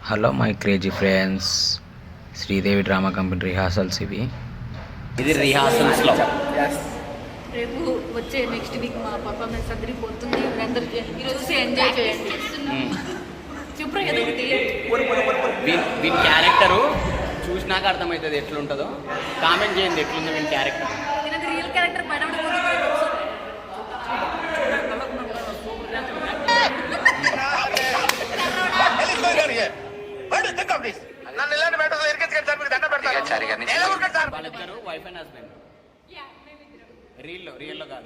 Hello my crazy friends, Sridevi drama company rehearsals ఇవి. ఇది రిహార్సల్స్లో రేపు వచ్చే నెక్స్ట్ వీక్ మా పర్ఫార్మెన్స్ అందరిపోతుంది. అందరూ ఈరోజు ఎంజాయ్ చేయండి. చెప్పు ఏదో ఒకటి. వీని క్యారెక్టరు చూసినాక అర్థమవుతుంది ఎట్లుంటుందో. కామెంట్ చేయండి ఎట్లుందో వీని క్యారెక్టర్. రియల్ క్యారెక్టర్ బయట వాళ్ళిద్దరు వైఫ్ అండ్ హస్బెండ్. రియల్లో కాదు.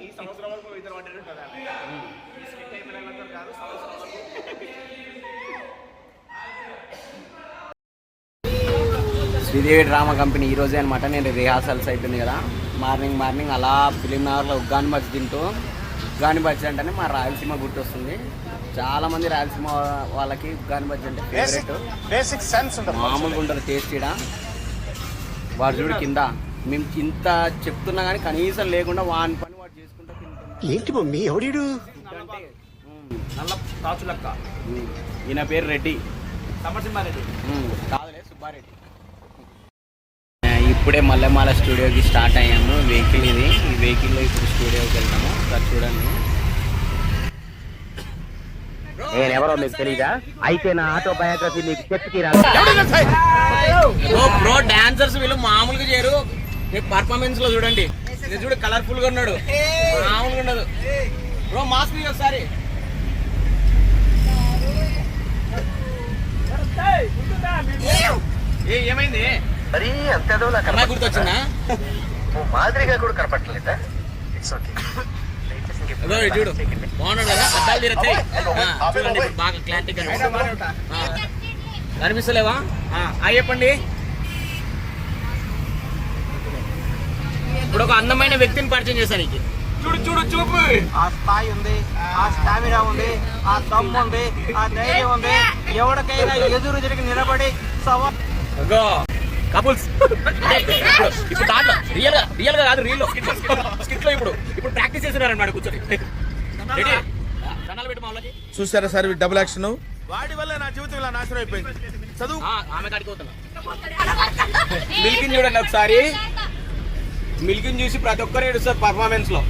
శ్రీదేవి డ్రామా కంపెనీ ఈరోజే అనమాట. నేను రిహార్సల్స్ అయిపోయింది కదా, మార్నింగ్ అలా ఫిలిం నగర్లో ఉగ్గాని బజ్జి తింటూ, ఉగ్గాని బజ్జి అంటేనే మా రాయలసీమ గుర్తొస్తుంది. చాలా మంది రాయలసీమ వాళ్ళకి ఉగ్గాని బజ్జి అంటే ఫేవరెట్. మామూలుగా ఉంటుంది టేస్ట్. ఇక్కడ వాడు చూడు కింద, మేము ఇంత చెప్తున్నా కానీ కనీసం లేకుండా వాని పని వాడు చేసుకుంటా తింటున్నాం. ఏంటి మమ్మీ ఎవడీడు? ఈయన పేరు రెడ్డి, సమరసింహారెడ్డి కాదులే, సుబ్బారెడ్డి. ఇప్పుడే మల్లెమాల స్టూడియోకి స్టార్ట్ అయ్యాము. వెహికల్ ఇది. ఈ వెహికల్లో ఇప్పుడు స్టూడియోకి వెళ్తాము. సార్ చూడండి. నేనెవరో మీకు తెలీదా? అయితే నా ఆటోబయోగ్రఫీ మీకు చెప్పి బ్రో డాన్సర్స్ వీళ్ళు మామూలుగా చేయరు. పర్ఫార్మెన్స్ లో చూడండి, ఇది చూడు కలర్ఫుల్ గా ఉన్నాడు, మామూలుగా ఉండదు. బ్రో మాస్క్ ఒకసారి. ఏమైంది? అమ్మాయి గుర్తొచ్చిందా? మాదిరిగా కూడా కనపడలేదా? చూడు బాగున్నాడు కదా, అద్దాలు తీరచ్చాయి చూడండి. బాగా క్లారిటీ కనిపిస్తలేవా? చెప్పండి. ఇప్పుడు ఒక అందమైన వ్యక్తిని పరిచయం చేశాను. నీకు చూపు. ఆ స్థాయి ఉంది, ఆ స్టామినా ఉంది, ఆ దమ్ము ఉంది, ఆ ధైర్యం ఉంది. ఎవరికైనా ఎదురు తిరిగి నిలబడి కపుల్స్ ఇప్పుడు దాంట్లో రియల్ గా కాదు, రీల్ స్కిట్ లో ఇప్పుడు ప్రాక్టీస్ చేస్తున్నారన్నమాట కూర్చొని. చూసారా సార్ డబుల్ యాక్షన్? వాడి వల్ల నా జీవితం ఇలా నాశనం అయిపోయింది. చదువు ఆమె కాడికి పోతున్నా. మిల్కిని చూడండి ఒకసారి. మిల్కిని చూసి ప్రతి ఒక్కరు ఏడుస్తారు పర్ఫార్మెన్స్ లో.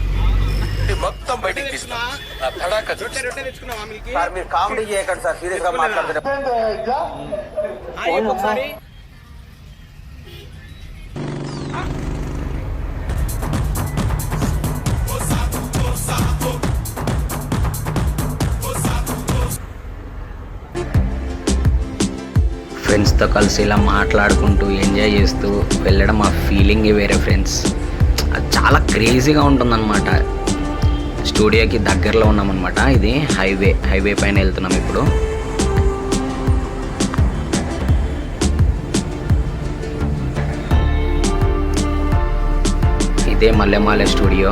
మొత్తం బయటకు తెచ్చుకున్నావా మిల్కి? మీరు కామెడీ చేయకండి సార్, సీరియస్ గా మాట్లాడుతున్నారు. ఒకసారి ఫ్రెండ్స్తో కలిసి ఇలా మాట్లాడుకుంటూ ఎంజాయ్ చేస్తూ వెళ్ళడం ఆ ఫీలింగ్ వేరే ఫ్రెండ్స్. అది చాలా క్రేజీగా ఉంటుందన్నమాట. స్టూడియోకి దగ్గరలో ఉన్నామన్నమాట. ఇది హైవే పైన వెళ్తున్నాం ఇప్పుడు. ఇదే మల్లెమాల స్టూడియో.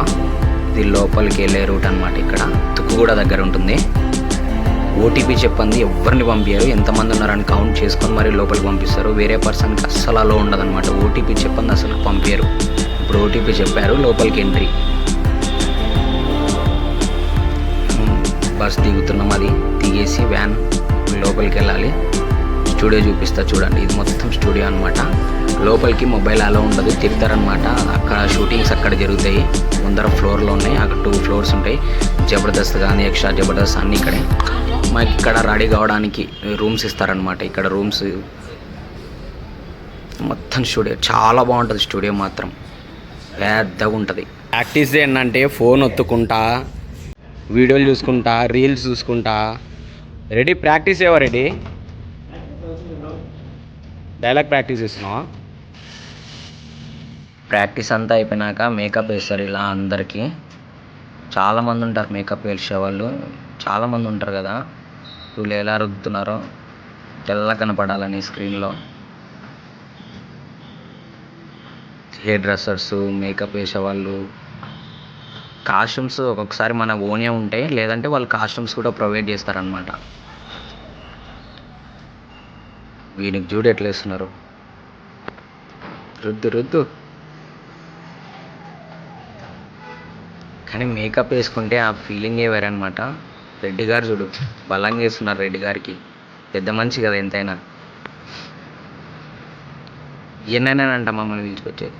ఇది లోపలికి వెళ్ళే రూట్ అనమాట. ఇక్కడ తుక్కుగూడ దగ్గర ఉంటుంది. ఓటీపీ చెప్పండి ఎవరిని పంపించారు, ఎంతమంది ఉన్నారని కౌంట్ చేసుకొని మరి లోపలికి పంపిస్తారు. వేరే పర్సన్కి అస్సలు అలో ఉండదన్నమాట. ఓటీపీ చెప్పండి అసలు పంపించారు. ఇప్పుడు ఓటీపీ చెప్పారు, లోపలికి ఎంట్రీ. బస్ దిగుతున్నాం. అది దిగేసి వ్యాన్ లోపలికి వెళ్ళాలి. స్టూడియో చూపిస్తా చూడండి. ఇది మొత్తం స్టూడియో అనమాట. లోపలికి మొబైల్ అలా ఉండదు, తిరుగుతారనమాట. అక్కడ షూటింగ్స్ అక్కడ జరుగుతాయి. ముందర ఫ్లోర్లో ఉన్నాయి, అక్కడ 2 ఫ్లోర్స్ ఉంటాయి. జబర్దస్త్ కానీ ఎక్స్ట్రా జబర్దస్త్ అన్నీ ఇక్కడే. మాకు ఇక్కడ రెడీ కావడానికి రూమ్స్ ఇస్తారనమాట. ఇక్కడ రూమ్స్ మొత్తం స్టూడియో చాలా బాగుంటుంది. స్టూడియో మాత్రం పెద్దగా ఉంటుంది. ప్రాక్టీస్ ఏంటంటే ఫోన్ ఒత్తుకుంటా, వీడియోలు చూసుకుంటా, రీల్స్ చూసుకుంటా. రెడీ ప్రాక్టీస్ ఏవో రెడీ డైలాగ్ ప్రాక్టీస్ చేస్తున్నావా? ప్రాక్టీస్ అంతా అయిపోయినాక మేకప్ వేస్తారు ఇలా అందరికీ. చాలామంది ఉంటారు మేకప్ వేసే వాళ్ళు, చాలామంది ఉంటారు కదా. వీళ్ళు ఎలా రుద్దుతున్నారో తెల్ల కనపడాలని స్క్రీన్లో. హెయిర్ డ్రెస్సర్స్, మేకప్ వేసేవాళ్ళు, కాస్ట్యూమ్స్ ఒక్కొక్కసారి మన ఓనే ఉంటాయి, లేదంటే వాళ్ళు కాస్ట్యూమ్స్ కూడా ప్రొవైడ్ చేస్తారనమాట. వీనికి చూడు ఎట్లా వేస్తున్నారు. రుద్దు కానీ మేకప్ వేసుకుంటే ఆ ఫీలింగే వేరే అనమాట. రెడ్డి గారు చూడు బలంగా వేస్తున్నారు. రెడ్డి గారికి పెద్ద మనిషి కదా ఎంతైనా. ఎన్నైనానంట మమ్మల్ని తీసుకొచ్చేది.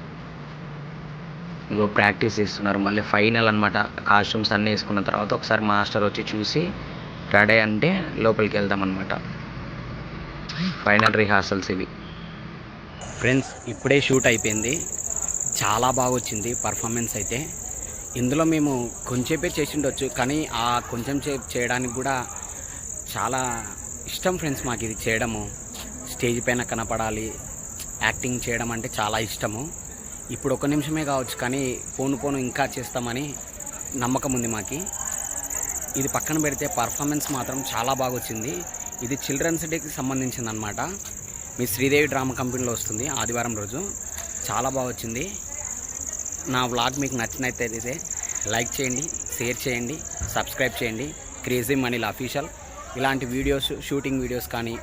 ఇంకో ప్రాక్టీస్ చేస్తున్నారు. మళ్ళీ ఫైనల్ అనమాట. కాస్ట్యూమ్స్ అన్నీ వేసుకున్న తర్వాత ఒకసారి మాస్టర్ వచ్చి చూసి రెడీ అంటే లోపలికి వెళ్దామన్నమాట. ఫైనల్ రిహార్సల్స్ ఇవి ఫ్రెండ్స్. ఇప్పుడే షూట్ అయిపోయింది. చాలా బాగా వచ్చింది పర్ఫార్మెన్స్ అయితే. ఇందులో మేము కొంచెంసేపే చేసి ఉండొచ్చు, కానీ ఆ కొంచెం సేపు చేయడానికి కూడా చాలా ఇష్టం ఫ్రెండ్స్ మాకు ఇది చేయడము. స్టేజ్ పైన కనపడాలి, యాక్టింగ్ చేయడం అంటే చాలా ఇష్టము. ఇప్పుడు 1 నిమిషమే కావచ్చు, కానీ పోను ఇంకా చేస్తామని నమ్మకం ఉంది మాకు. ఇది పక్కన పెడితే పర్ఫార్మెన్స్ మాత్రం చాలా బాగా వచ్చింది. ఇది చిల్డ్రన్స్ డేకి సంబంధించింది అనమాట. మీ శ్రీదేవి డ్రామా కంపెనీలో వస్తుంది ఆదివారం రోజు. చాలా బాగా వచ్చింది. నా వ్లాగ్ మీకు నచ్చినట్లయితే లైక్ చేయండి, షేర్ చేయండి, సబ్స్క్రైబ్ చేయండి. Crazy Manila official. ఇలాంటి వీడియోస్, షూటింగ్ వీడియోస్ కానీ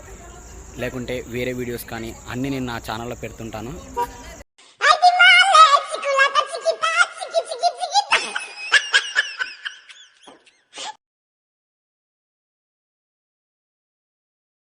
లేకుంటే వేరే వీడియోస్ కానీ అన్నీ నేను నా ఛానల్లో పెడుతుంటాను.